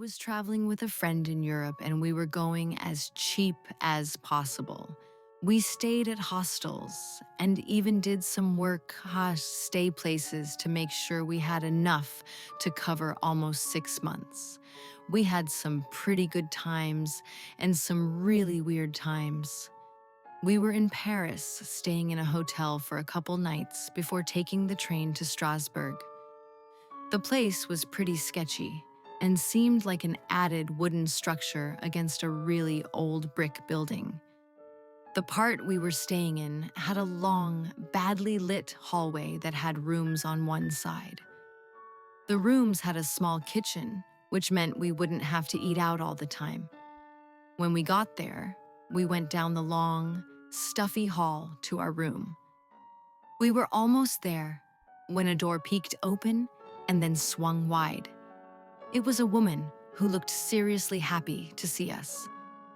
was traveling with a friend in Europe and we were going as cheap as possible. We stayed at hostels and even did some work stay places to make sure we had enough to cover almost 6 months. We had some pretty good times and some really weird times. We were in Paris, staying in a hotel for a couple nights before taking the train to Strasbourg. The place was pretty sketchy and seemed like an added wooden structure against a really old brick building. The part we were staying in had a long, badly lit hallway that had rooms on one side. The rooms had a small kitchen, which meant we wouldn't have to eat out all the time. When we got there, we went down the long, stuffy hall to our room. We were almost there when a door peeked open and then swung wide. It was a woman who looked seriously happy to see us.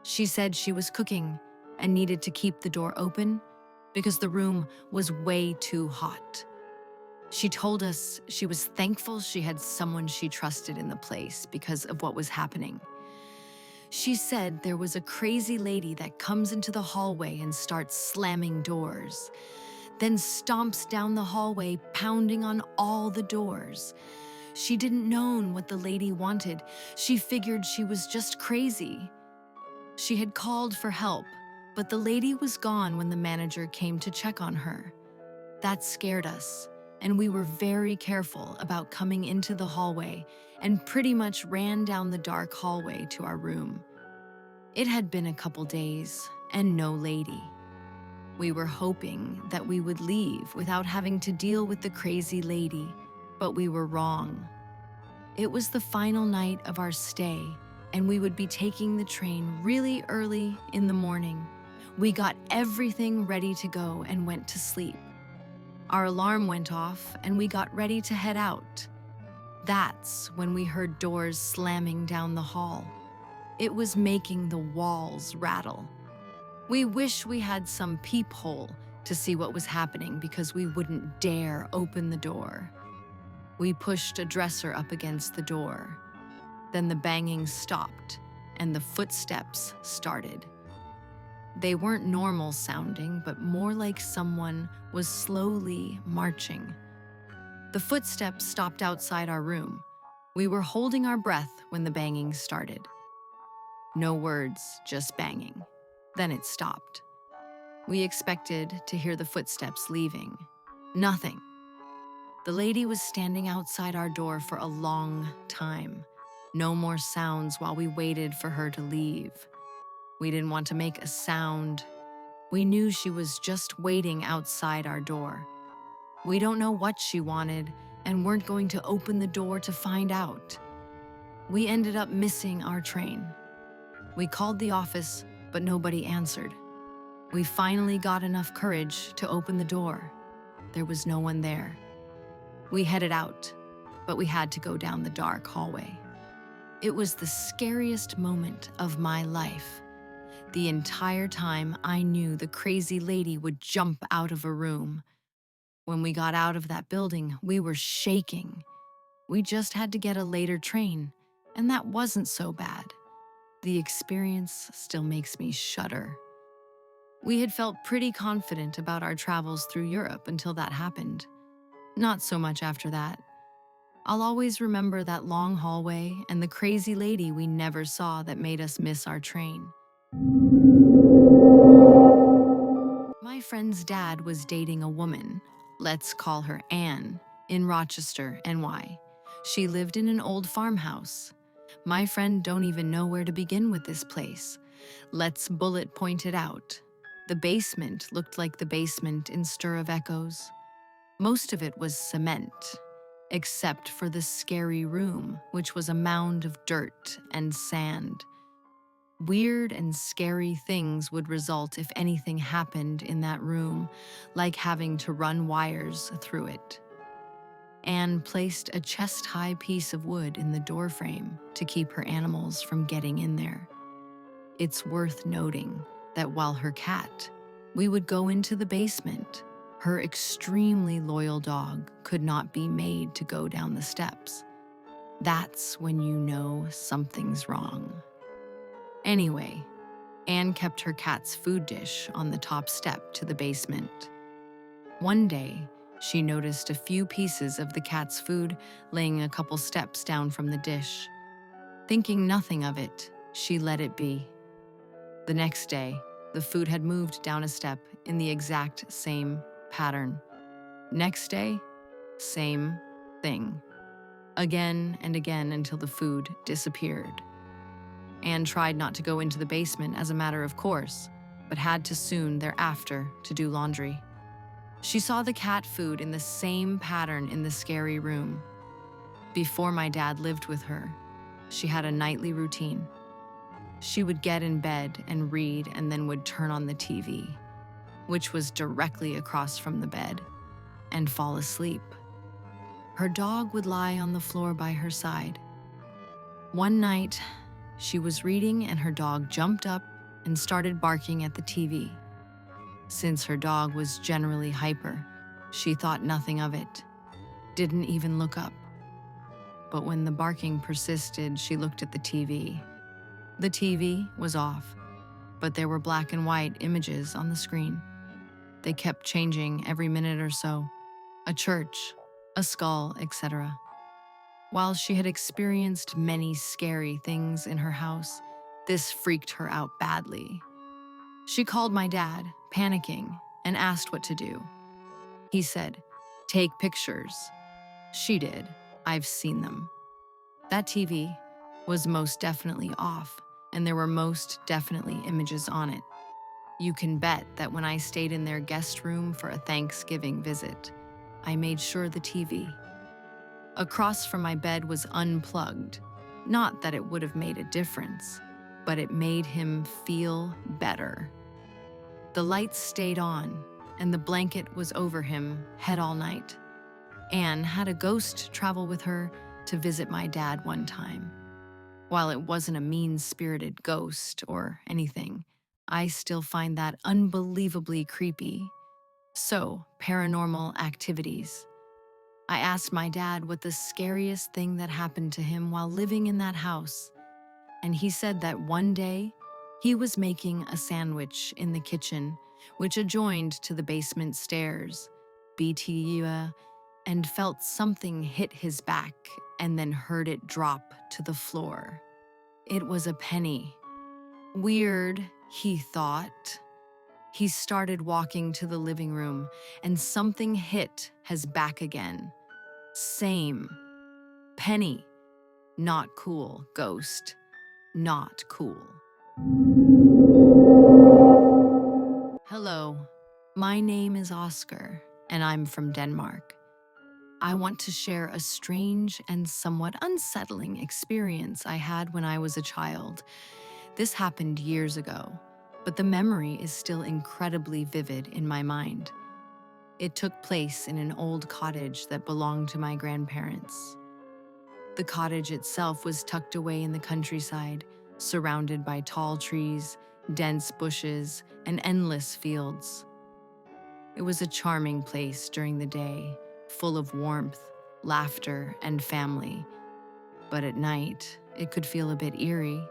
She said she was cooking and needed to keep the door open because the room was way too hot. She told us she was thankful she had someone she trusted in the place because of what was happening. She said there was a crazy lady that comes into the hallway and starts slamming doors, then stomps down the hallway, pounding on all the doors. She didn't know what the lady wanted. She figured she was just crazy. She had called for help, but the lady was gone when the manager came to check on her. That scared us, and we were very careful about coming into the hallway and pretty much ran down the dark hallway to our room. It had been a couple days and no lady. We were hoping that we would leave without having to deal with the crazy lady, but we were wrong. It was the final night of our stay, and we would be taking the train really early in the morning. We got everything ready to go and went to sleep. Our alarm went off, and we got ready to head out. That's when we heard doors slamming down the hall. It was making the walls rattle. We wish we had some peephole to see what was happening because we wouldn't dare open the door. We pushed a dresser up against the door. Then the banging stopped and the footsteps started. They weren't normal sounding, but more like someone was slowly marching. The footsteps stopped outside our room. We were holding our breath when the banging started. No words, just banging. Then it stopped. We expected to hear the footsteps leaving. Nothing. The lady was standing outside our door for a long time. No more sounds while we waited for her to leave. We didn't want to make a sound. We knew she was just waiting outside our door. We don't know what she wanted and weren't going to open the door to find out. We ended up missing our train. We called the office, but nobody answered. We finally got enough courage to open the door. There was no one there. We headed out, but we had to go down the dark hallway. It was the scariest moment of my life. The entire time I knew the crazy lady would jump out of a room. When we got out of that building, we were shaking. We just had to get a later train, and that wasn't so bad. The experience still makes me shudder. We had felt pretty confident about our travels through Europe until that happened. Not so much after that. I'll always remember that long hallway and the crazy lady we never saw that made us miss our train. My friend's dad was dating a woman, let's call her Anne, in Rochester, NY. She lived in an old farmhouse. My friend don't even know where to begin with this place. Let's bullet point it out. The basement looked like the basement in Stir of Echoes. Most of it was cement, except for the scary room, which was a mound of dirt and sand. Weird and scary things would result if anything happened in that room, like having to run wires through it. Anne placed a chest-high piece of wood in the doorframe to keep her animals from getting in there. It's worth noting that while her cat, we would go into the basement, her extremely loyal dog could not be made to go down the steps. That's when you know something's wrong. Anyway, Anne kept her cat's food dish on the top step to the basement. One day, she noticed a few pieces of the cat's food laying a couple steps down from the dish. Thinking nothing of it, she let it be. The next day, the food had moved down a step in the exact same pattern. Next day, same thing. Again and again until the food disappeared. Anne tried not to go into the basement as a matter of course, but had to soon thereafter to do laundry. She saw the cat food in the same pattern in the scary room. Before my dad lived with her, she had a nightly routine. She would get in bed and read and then would turn on the TV, which was directly across from the bed, and fall asleep. Her dog would lie on the floor by her side. One night, she was reading and her dog jumped up and started barking at the TV. Since her dog was generally hyper, she thought nothing of it, didn't even look up. But when the barking persisted, she looked at the TV. The TV was off, but there were black and white images on the screen. They kept changing every minute or so. A church, a skull, etc. While she had experienced many scary things in her house, this freaked her out badly. She called my dad, panicking, and asked what to do. He said, "Take pictures." She did. I've seen them. That TV was most definitely off, and there were most definitely images on it. You can bet that when I stayed in their guest room for a Thanksgiving visit, I made sure the TV across from my bed was unplugged. Not that it would have made a difference, but it made him feel better. The lights stayed on, and the blanket was over him head all night. Anne had a ghost travel with her to visit my dad one time. While it wasn't a mean-spirited ghost or anything, I still find that unbelievably creepy. So, paranormal activities. I asked my dad what the scariest thing that happened to him while living in that house, and he said that one day he was making a sandwich in the kitchen, which adjoined to the basement stairs, BTU, and felt something hit his back and then heard it drop to the floor. It was a penny. Weird, he thought. He started walking to the living room, and something hit his back again. Same. Penny. Not cool, ghost. Not cool. Hello, my name is Oscar, and I'm from Denmark. I want to share a strange and somewhat unsettling experience I had when I was a child. This happened years ago, but the memory is still incredibly vivid in my mind. It took place in an old cottage that belonged to my grandparents. The cottage itself was tucked away in the countryside, surrounded by tall trees, dense bushes, and endless fields. It was a charming place during the day, full of warmth, laughter, and family. But at night, it could feel a bit eerie.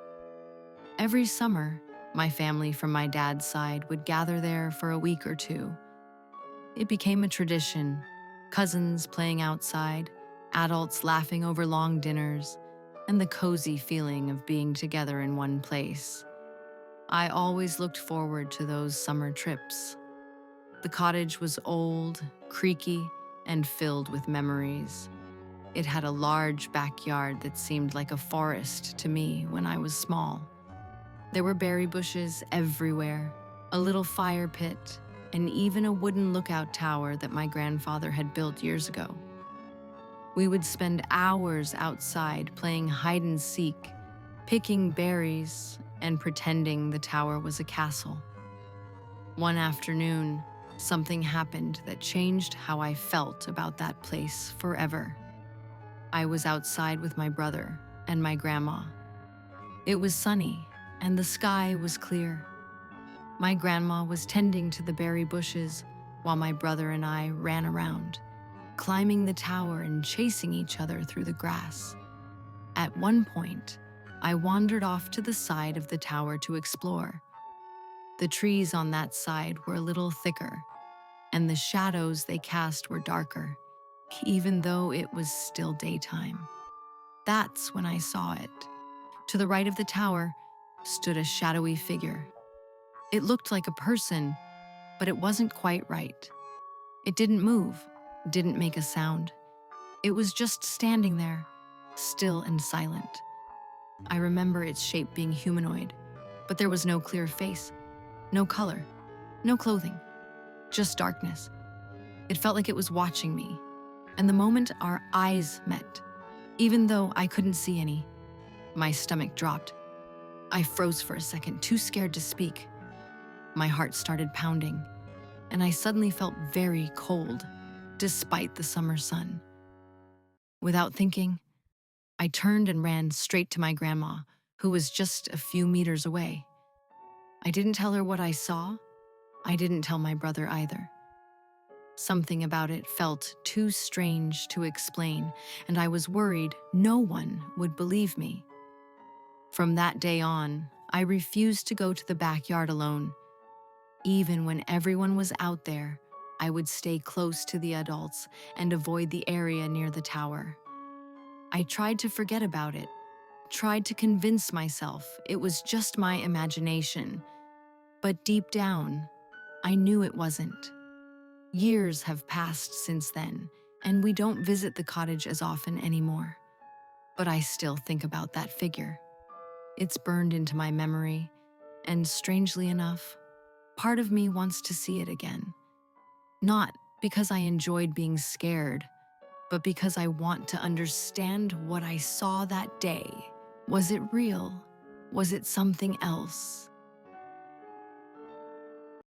Every summer, my family from my dad's side would gather there for a week or two. It became a tradition, cousins playing outside, adults laughing over long dinners, and the cozy feeling of being together in one place. I always looked forward to those summer trips. The cottage was old, creaky, and filled with memories. It had a large backyard that seemed like a forest to me when I was small. There were berry bushes everywhere, a little fire pit, and even a wooden lookout tower that my grandfather had built years ago. We would spend hours outside playing hide and seek, picking berries, and pretending the tower was a castle. One afternoon, something happened that changed how I felt about that place forever. I was outside with my brother and my grandma. It was sunny, and the sky was clear. My grandma was tending to the berry bushes while my brother and I ran around, climbing the tower and chasing each other through the grass. At one point, I wandered off to the side of the tower to explore. The trees on that side were a little thicker, and the shadows they cast were darker, even though it was still daytime. That's when I saw it. To the right of the tower stood a shadowy figure. It looked like a person, but it wasn't quite right. It didn't move, didn't make a sound. It was just standing there, still and silent. I remember its shape being humanoid, but there was no clear face, no color, no clothing, just darkness. It felt like it was watching me, and the moment our eyes met, even though I couldn't see any, my stomach dropped. I froze for a second, too scared to speak. My heart started pounding, and I suddenly felt very cold, despite the summer sun. Without thinking, I turned and ran straight to my grandma, who was just a few meters away. I didn't tell her what I saw. I didn't tell my brother either. Something about it felt too strange to explain, and I was worried no one would believe me. From that day on, I refused to go to the backyard alone. Even when everyone was out there, I would stay close to the adults and avoid the area near the tower. I tried to forget about it, tried to convince myself it was just my imagination, but deep down, I knew it wasn't. Years have passed since then, and we don't visit the cottage as often anymore. But I still think about that figure. It's burned into my memory, and strangely enough, part of me wants to see it again. Not because I enjoyed being scared, but because I want to understand what I saw that day. Was it real? Was it something else?